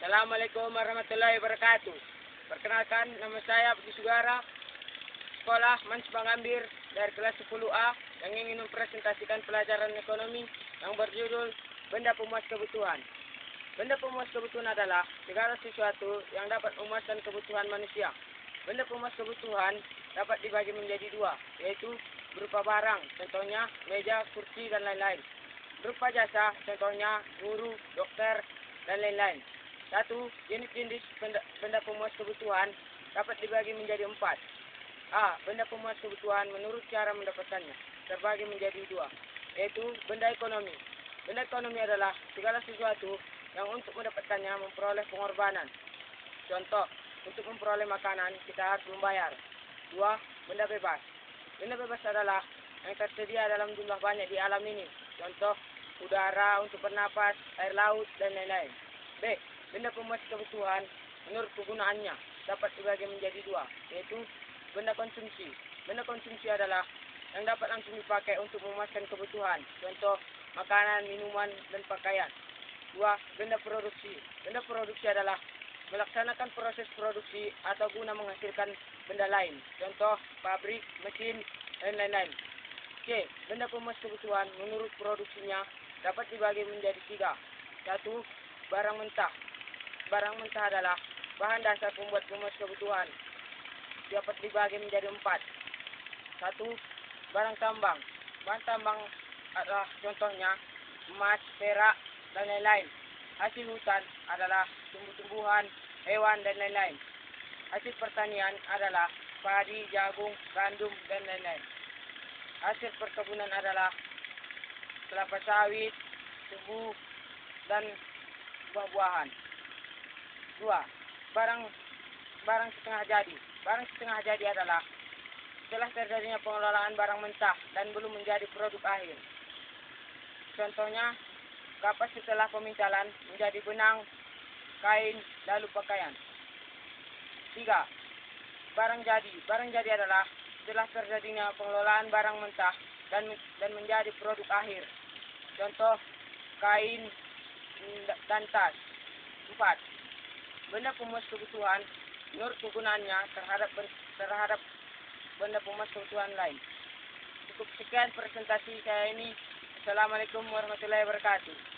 Assalamualaikum warahmatullahi wabarakatuh. Perkenalkan, nama saya Abdi Sugara, sekolah Mans Bangambir dari kelas 10A yang ingin mempresentasikan pelajaran ekonomi yang berjudul Benda Pemuas Kebutuhan. Benda pemuas kebutuhan adalah segala sesuatu yang dapat memuaskan kebutuhan manusia. Benda pemuas kebutuhan dapat dibagi menjadi dua, yaitu berupa barang, contohnya meja, kursi, dan lain-lain. Berupa jasa, contohnya guru, dokter, dan lain-lain. Satu, jenis-jenis benda pemuas kebutuhan dapat dibagi menjadi empat. A. Benda pemuas kebutuhan menurut cara mendapatkannya terbagi menjadi dua, yaitu benda ekonomi. Benda ekonomi adalah segala sesuatu yang untuk mendapatkannya memperoleh pengorbanan. Contoh, untuk memperoleh makanan kita harus membayar. Dua, benda bebas. Benda bebas adalah yang tersedia dalam jumlah banyak di alam ini. Contoh, udara untuk bernapas, air laut, dan lain-lain. B. Benda pemuas kebutuhan menurut kegunaannya dapat dibagi menjadi dua, yaitu benda konsumsi. Benda konsumsi adalah yang dapat langsung dipakai untuk memuaskan kebutuhan. Contoh, makanan, minuman, dan pakaian. Dua, benda produksi. Benda produksi adalah melaksanakan proses produksi atau guna menghasilkan benda lain. Contoh, pabrik, mesin, dan lain-lain. C. Benda pemuas kebutuhan menurut produksinya dapat dibagi menjadi tiga. Satu, barang mentah. Barang mentah adalah bahan dasar pembuat pemuas kebutuhan. Dapat dibagi menjadi empat. Satu, barang tambang. Bahan tambang adalah contohnya emas, perak, dan lain-lain. Hasil hutan adalah tumbuh-tumbuhan, hewan, dan lain-lain. Hasil pertanian adalah padi, jagung, gandum, dan lain-lain. Hasil perkebunan adalah kelapa sawit, tebu, dan buah-buahan. Dua, barang setengah jadi. Barang setengah jadi adalah setelah terjadinya pengelolaan barang mentah dan belum menjadi produk akhir. Contohnya, kapas setelah pemintalan menjadi benang, kain, lalu pakaian. Tiga, barang jadi. Barang jadi adalah setelah terjadinya pengelolaan barang mentah dan menjadi produk akhir. Contoh, kain dan tas. Empat, benda pemuas kebutuhan menurut kegunaannya terhadap benda pemuas kebutuhan lain. Cukup sekian presentasi saya ini. Assalamualaikum warahmatullahi wabarakatuh.